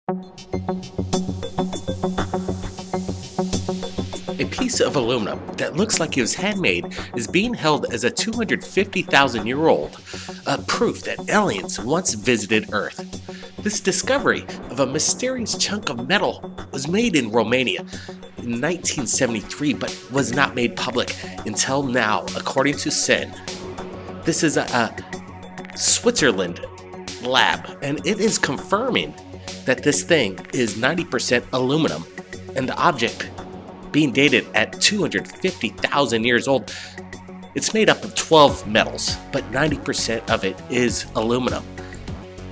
A piece of aluminum that looks like it was handmade is being held as a 250,000-year-old proof that aliens once visited Earth. This discovery of a mysterious chunk of metal was made in Romania in 1973 but was not made public until now, according to CERN. This is a Switzerland lab, and it is confirming that this thing is 90% aluminum, and the object being dated at 250,000 years old, it's made up of 12 metals, but 90% of it is aluminum.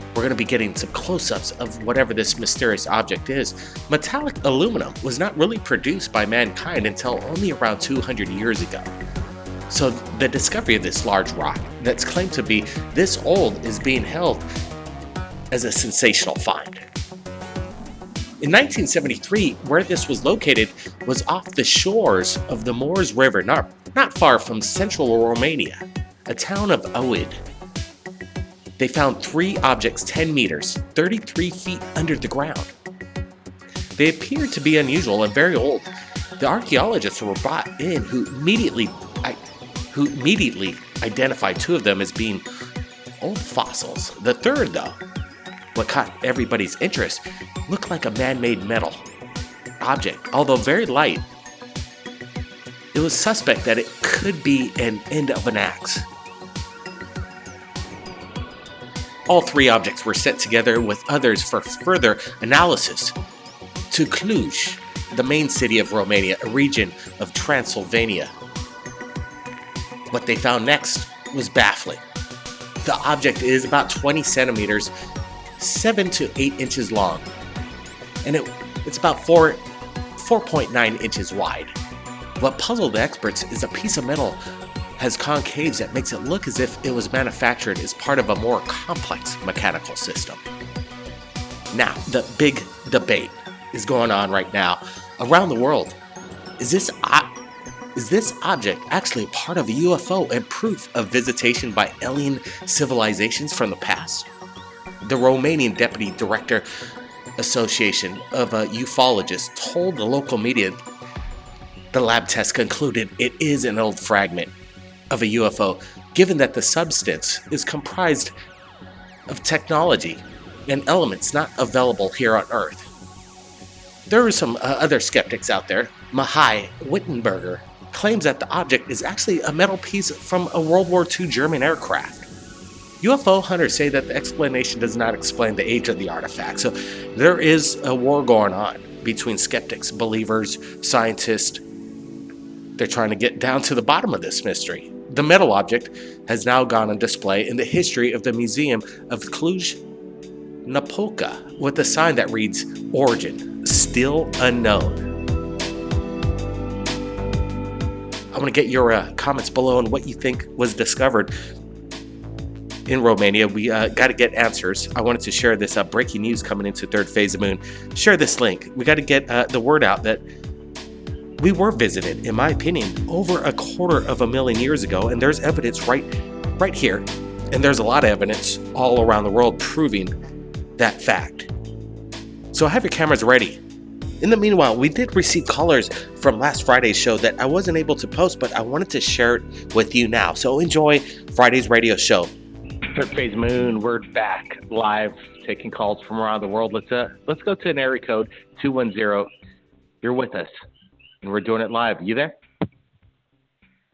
We're going to be getting some close-ups of whatever this mysterious object is. Metallic aluminum was not really produced by mankind until only around 200 years ago. So the discovery of this large rock that's claimed to be this old is being held as a sensational find. In 1973, where this was located was off the shores of the Moors River, not far from central Romania, a town of Oid. They found 3 objects 10 meters, 33 feet under the ground. They appeared to be unusual and very old. The archaeologists were brought in who immediately identified 2 of them as being old fossils. The third, though, what caught everybody's interest, looked like a man-made metal object. Although very light, it was suspect that it could be an end of an axe. All 3 objects were sent together with others for further analysis to Cluj, the main city of Romania, a region of Transylvania. What they found next was baffling. The object is about 20 centimeters, 7 to 8 inches long, and it's about 4.9 inches wide. What puzzled the experts is a piece of metal has concaves that makes it look as if it was manufactured as part of a more complex mechanical system. Now, the big debate is going on right now around the world. Is this object actually part of a UFO and proof of visitation by alien civilizations from the past? The Romanian Deputy Director Association of Ufologists told the local media the lab test concluded it is an old fragment of a UFO, given that the substance is comprised of technology and elements not available here on Earth. There are some other skeptics out there. Mihai Wittenberger claims that the object is actually a metal piece from a World War II German aircraft. UFO hunters say that the explanation does not explain the age of the artifact, so there is a war going on between skeptics, believers, scientists. They're trying to get down to the bottom of this mystery. The metal object has now gone on display in the history of the Museum of Cluj-Napoca with a sign that reads, "Origin, still unknown." I want to get your comments below on what you think was discovered in Romania. We got to get answers. I wanted to share this breaking news coming into Third Phase of Moon. Share this link. We got to get the word out that we were visited, in my opinion, over 250,000 years ago, and there's evidence right here, and there's a lot of evidence all around the world proving that fact. So have your cameras ready. In the meanwhile, we did receive callers from last Friday's show that I wasn't able to post, but I wanted to share it with you now. So enjoy Friday's radio show. Third Phase Moon, we're back live, taking calls from around the world. Let's go to an area code 210. You're with us, and we're doing it live. You there?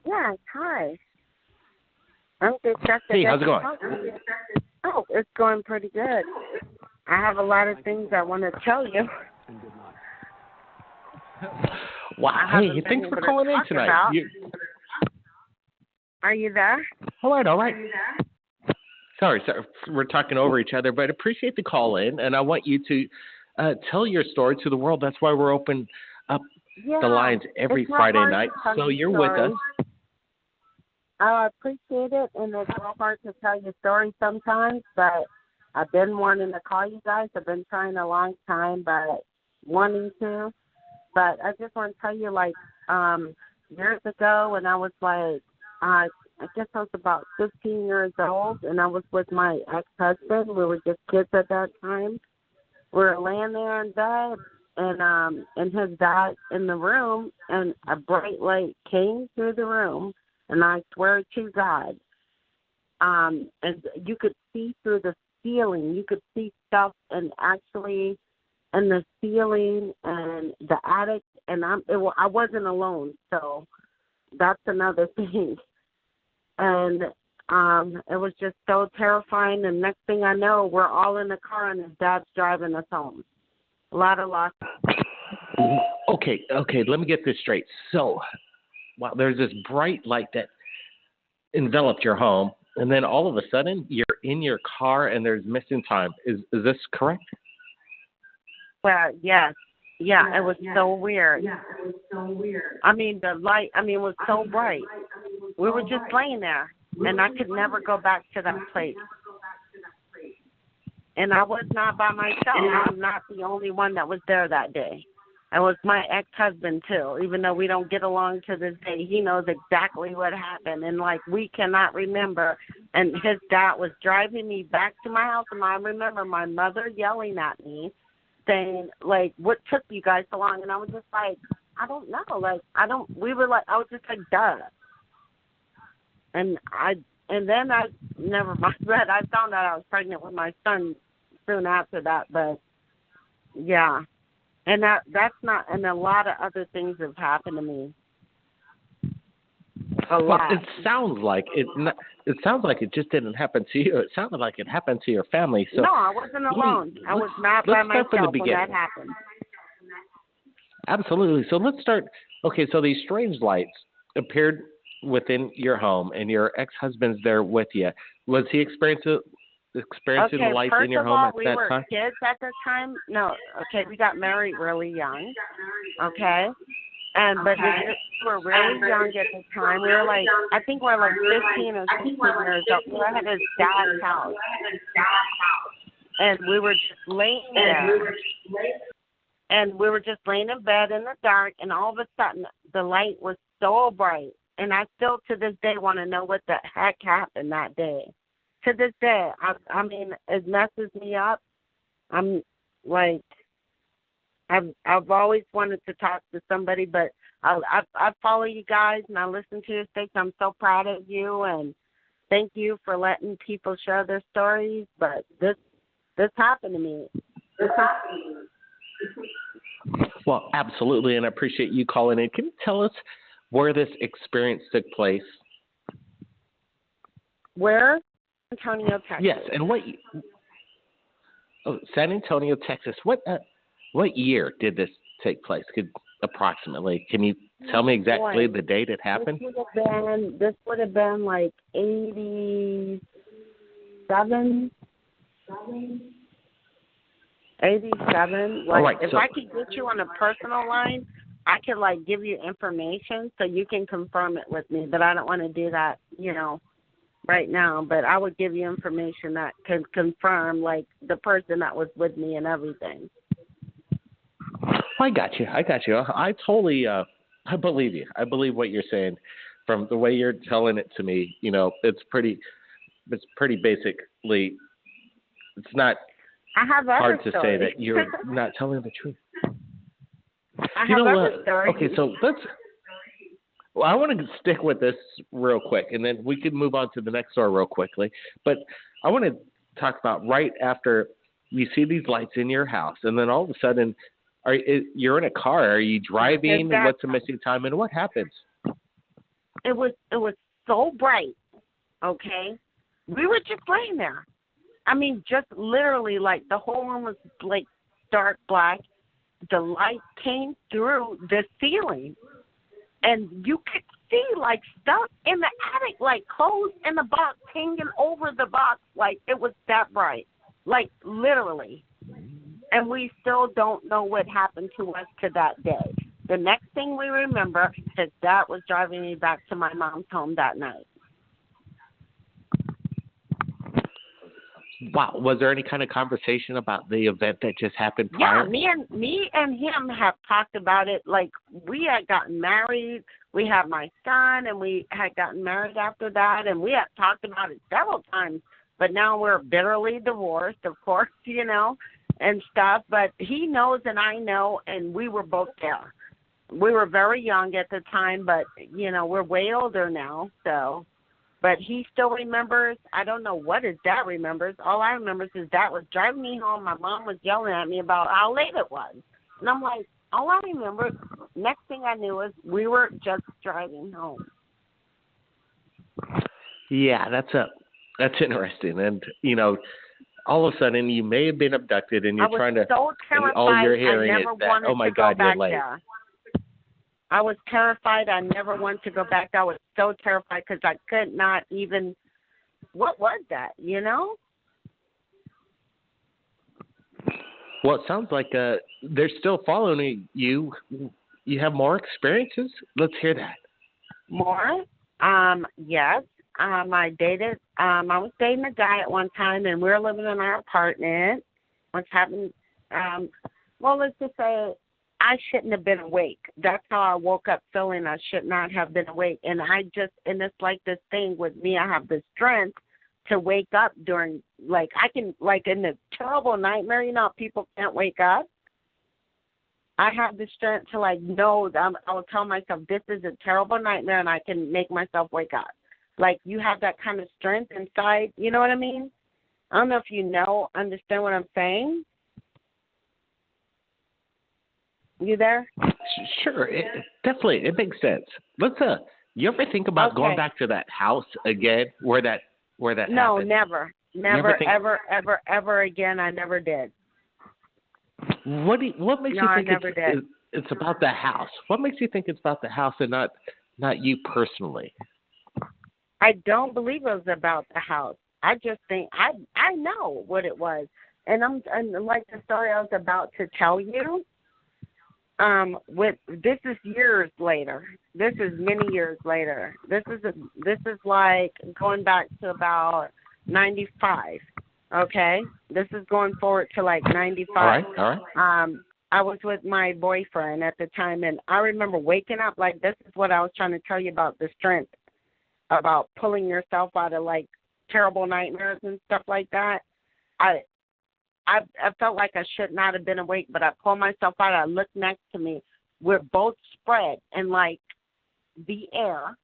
Yeah, hi. I'm just Hey, how's it going? Oh, it's going pretty good. I have a lot of things I want to tell you. Wow. Hey, thanks for calling in tonight. Are you there? All right. Sorry, we're talking over each other, but appreciate the call in, and I want you to tell your story to the world. That's why we're open up the lines every Friday night. So you're with us. I appreciate it, and it's real hard to tell your story sometimes, but I've been wanting to call you guys. I've been trying a long time, but wanting to. But I just want to tell you, years ago when I was I guess I was about 15 years old, and I was with my ex-husband. We were just kids at that time. We were laying there in bed, and his dad in the room, and a bright light came through the room, and I swear to God, and you could see through the ceiling. You could see stuff, and actually, in the ceiling and the attic, and I wasn't alone, so that's another thing. And it was just so terrifying. And next thing I know, we're all in the car, and his dad's driving us home. A lot of loss. Okay, let me get this straight. So, wow, there's this bright light that enveloped your home, and then all of a sudden, you're in your car, and there's missing time. Is this correct? Well, yes. Yeah, it was so weird. I mean, the light, it was so bright. We were just laying there, and I could never go back to that place. And I was not by myself. I'm not the only one that was there that day. It was my ex-husband, too. Even though we don't get along to this day, he knows exactly what happened. And, we cannot remember. And his dad was driving me back to my house, and I remember my mother yelling at me, saying, what took you guys so long? And I was just like, I don't know. I was just like, duh. And then never mind that. I found out I was pregnant with my son soon after that. But, yeah. And that's not, and a lot of other things have happened to me. A lot. It sounds like it just didn't happen to you. It sounded like it happened to your family. So no, I wasn't alone. I was not by myself when that happened. Absolutely. So let's start. Okay, so these strange lights appeared within your home, and your ex-husband's there with you. Was he experiencing the lights in your home at that time? We were kids at the time. No, we got married really young. Okay. But we were really young at the time. We were I think we were 15 or 16 years old. We were at his dad's house. And we were just laying there. And we were just laying in bed in the dark, and all of a sudden the light was so bright. And I still to this day want to know what the heck happened that day. To this day, it messes me up. I've always wanted to talk to somebody, but I follow you guys and I listen to your station. I'm so proud of you, and thank you for letting people share their stories. But this happened to me. Well, absolutely, and I appreciate you calling in. Can you tell us where this experience took place? Where? San Antonio, Texas. Yes, and what? Oh, San Antonio, Texas. What year did this take place? Approximately. Can you tell me exactly the date it happened? This would have been 87. 87. Right, if I could get you on a personal line, I could give you information so you can confirm it with me. But I don't want to do that, right now. But I would give you information that could confirm the person that was with me and everything. I got you. I totally, I believe you. I believe what you're saying. From the way you're telling it to me, it's pretty basically, it's not hard to say that you're not telling the truth. I have other stories. Okay, so I want to stick with this real quick, and then we can move on to the next story real quickly. But I want to talk about right after you see these lights in your house, and then all of a sudden, you're in a car. Are you driving? What's the missing time, and what happens? It was so bright. Okay, we were just laying there. Just literally, the whole room was dark black. The light came through the ceiling, and you could see stuff in the attic, clothes in the box hanging over the box. It was that bright, literally. And we still don't know what happened to us to that day. The next thing we remember, his dad was driving me back to my mom's home that night. Wow. Was there any kind of conversation about the event that just happened prior? Yeah, me and him have talked about it. We had gotten married. We had my son, and we had gotten married after that, and we had talked about it several times. But now we're bitterly divorced, of course, and stuff, but he knows and I know, and we were both there. We were very young at the time, but, we're way older now, so. But he still remembers. I don't know what his dad remembers. All I remember is his dad was driving me home. My mom was yelling at me about how late it was. And I'm like, all I remember, next thing I knew is we were just driving home. Yeah, that's interesting. And, all of a sudden you may have been abducted and you're trying to, so terrified, and all you're hearing is that, oh my God, you're late. There. I was terrified. I never wanted to go back. I was so terrified because I could not even, what was that, Well, it sounds like they're still following you. You have more experiences? Let's hear that. More? Yes. I was dating a guy at one time, and we were living in our apartment. What's happened? Let's just say I shouldn't have been awake. That's how I woke up feeling I should not have been awake. And it's like this thing with me. I have the strength to wake up during, I can, in the terrible nightmare, people can't wake up. I have the strength to, know that I will tell myself this is a terrible nightmare and I can make myself wake up. You have that kind of strength inside. You know what I mean? I don't know if you understand what I'm saying. You there? Sure. Definitely. It makes sense. Let's, you ever think about going back to that house again where that happened? No, never. Ever again. I never did. What makes you think it's about the house? What makes you think it's about the house and not you personally? I don't believe it was about the house. I just think I know what it was, and like the story I was about to tell you. This is years later. This is many years later. This is like going back to about 95. Okay, this is going forward to 95. All right. I was with my boyfriend at the time, and I remember waking up this is what I was trying to tell you about the strength, about pulling yourself out of terrible nightmares and stuff like that. I felt like I should not have been awake, but I pulled myself out. I looked next to me. We're both spread in the air,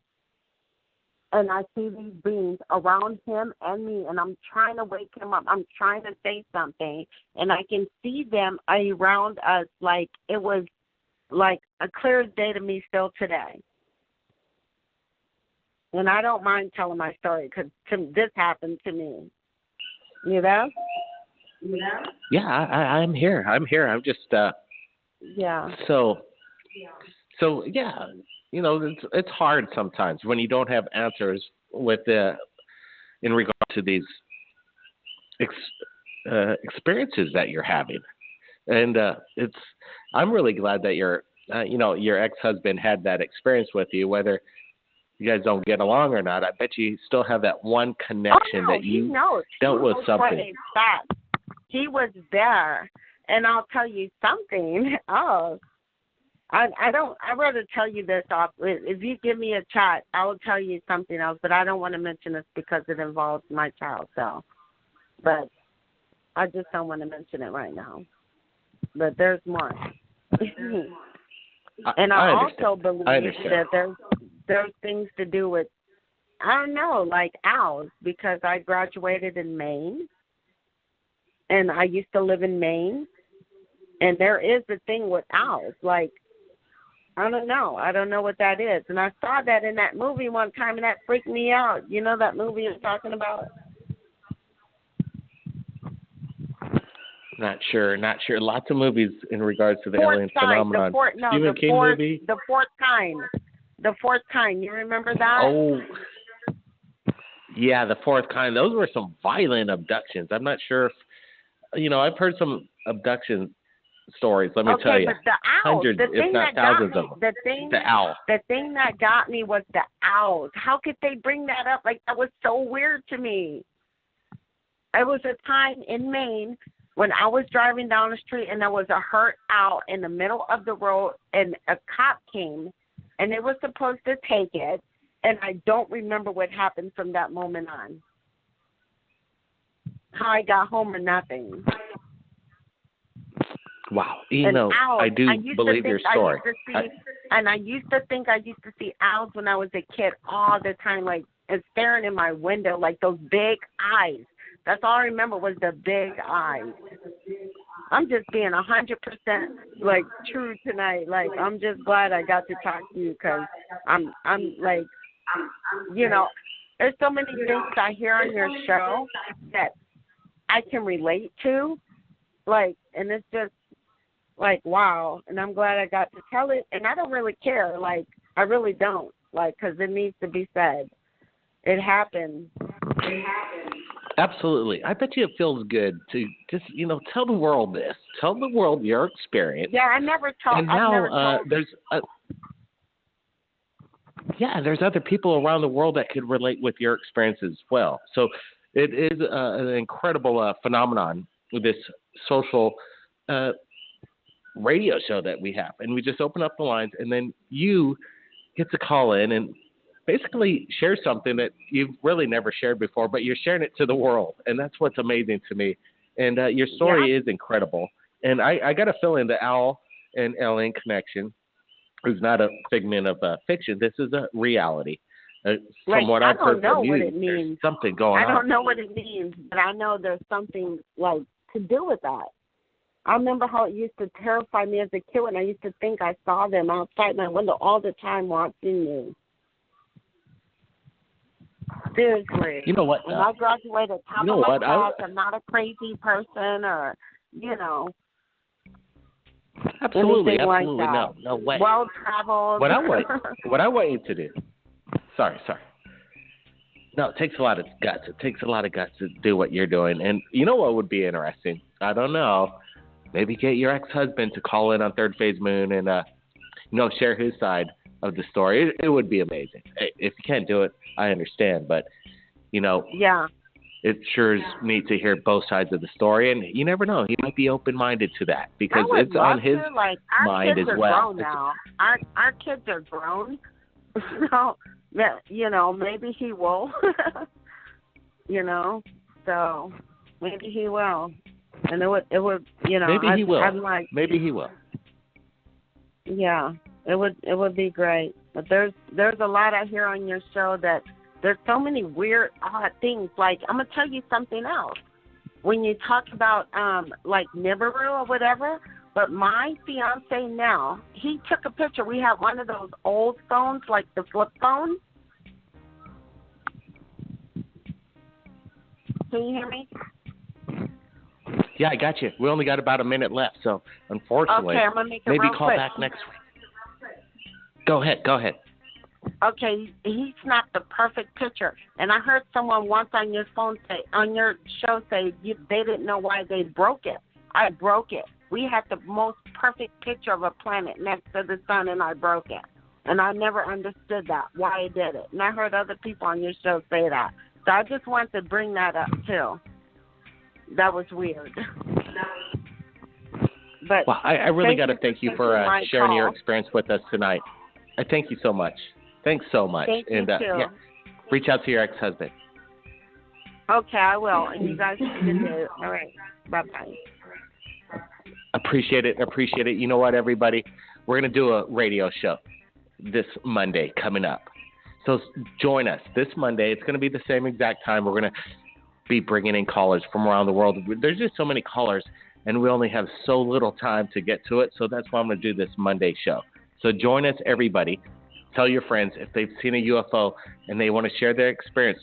and I see these beings around him and me, and I'm trying to wake him up. I'm trying to say something, and I can see them around us it was a clear as day to me still today. And I don't mind telling my story because this happened to me. You know? Yeah, I'm here. I'm just yeah. So yeah, it's hard sometimes when you don't have answers with in regard to these experiences that you're having, and I'm really glad that your ex-husband had that experience with you, whether you guys don't get along or not. I bet you still have that one connection that you dealt with something. He was there, and I'll tell you something. Oh, I'd rather tell you this off. If you give me a chat, I will tell you something else, but I don't want to mention this because it involves my child. So, but I just don't want to mention it right now. But there's more. And I also believe that there's things to do with, I don't know, owls, because I graduated in Maine. And I used to live in Maine, and there is a thing with owls. I don't know. I don't know what that is. And I saw that in that movie one time, and that freaked me out. You know that movie I'm talking about? Not sure. Lots of movies in regards to the alien phenomenon. The Fourth Kind. You remember that? Oh, yeah, The Fourth Kind. Those were some violent abductions. I'm not sure if, I've heard some abduction stories. Let me tell you, but the owls, hundreds, if not thousands of them. The owl. The thing that got me was the owls. How could they bring that up? That was so weird to me. It was a time in Maine when I was driving down the street, and there was a hurt owl in the middle of the road, and a cop came, and they were supposed to take it, and I don't remember what happened from that moment on. How I got home or nothing. Wow. And owls. I do believe your story. I used to think I used to see owls when I was a kid all the time, like and staring in my window, like those big eyes. That's all I remember was the big eyes. I'm just being 100% like true tonight. Like I'm just glad I got to talk to you because I'm like, there's so many things I hear on your show that I can relate to, like, and it's just like wow. And I'm glad I got to tell it. And I don't really care, like I really don't, like, because it needs to be said. It happened. Absolutely. I bet you it feels good to just, tell the world this. Tell the world your experience. Yeah, I never told. And now there's other people around the world that could relate with your experience as well. So it is an incredible phenomenon with this social radio show that we have. And we just open up the lines, and then you get to call in and basically share something that you've really never shared before, but you're sharing it to the world. And that's what's amazing to me. And your story is incredible. And I got a feeling the owl and alien connection is not a figment of fiction. This is a reality. From what I've heard from you, there's something going on. I don't know what it means, but I know there's something like to do with that. I remember how it used to terrify me as a kid when I used to think I saw them outside my window all the time watching you. Seriously. You know what? When I graduated top of my class, I'm not a crazy person or, Absolutely. Like that. No way. Well traveled. What I want you to do. Sorry. No, it takes a lot of guts. It takes a lot of guts to do what you're doing. And you know what would be interesting? I don't know. Maybe get your ex-husband to call in on Third Phase Moon and, share his side of the story. It would be amazing. If you can't do it, I understand. But, it sure is neat to hear both sides of the story. And you never know. He might be open-minded to that because it's on his mind as well. Now. Our kids are grown. So, maybe he will. So maybe he will. And it would, Maybe he will. Maybe he will. Yeah, it would be great. But there's a lot I hear on your show that there's so many weird, odd things. Like, I'm going to tell you something else. When you talk about, like, Nibiru or whatever, but my fiance now, he took a picture. We have one of those old phones, like the flip phone. Can you hear me? Yeah, I got you. We only got about a minute left, so unfortunately, okay, I'm gonna make it maybe real call quick. back next week. Go ahead. Okay, he snapped the perfect picture, and I heard someone once on your show say they didn't know why they broke it. I broke it. We had the most perfect picture of a planet next to the sun, and I broke it. And I never understood that, why I did it. And I heard other people on your show say that. So I just wanted to bring that up, too. That was weird. But well, I really got to thank you for sharing your experience with us tonight. I thank you so much. Thanks so much. Thank you, too. Reach out to your ex-husband. Okay, I will. And you guys can do it. All right. Bye-bye. Appreciate it. You know what, everybody? We're going to do a radio show this Monday coming up. So join us this Monday. It's going to be the same exact time. We're going to be bringing in callers from around the world. There's just so many callers, and we only have so little time to get to it. So that's why I'm going to do this Monday show. So join us, everybody. Tell your friends if they've seen a UFO and they want to share their experience.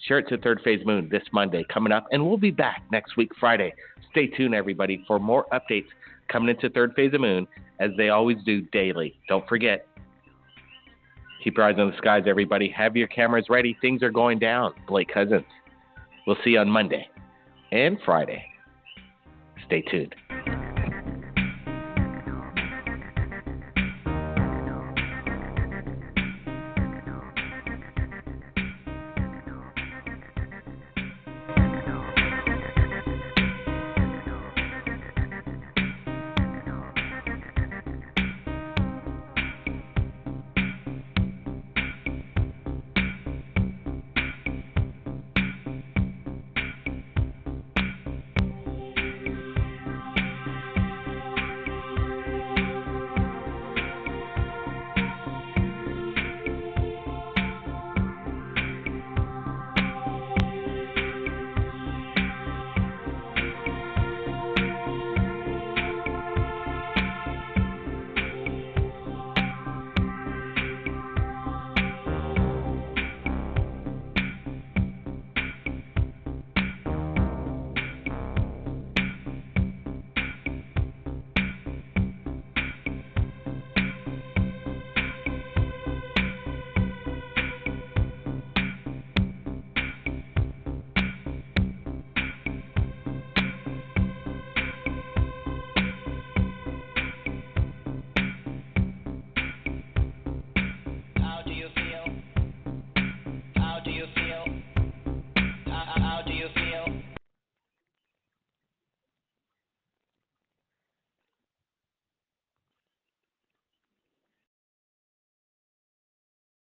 Share it to Third Phase Moon this Monday coming up. And we'll be back next week, Friday. Stay tuned, everybody, for more updates coming into Third Phase of Moon, as they always do daily. Don't forget, keep your eyes on the skies, everybody. Have your cameras ready. Things are going down. Blake Cousins. We'll see you on Monday and Friday. Stay tuned.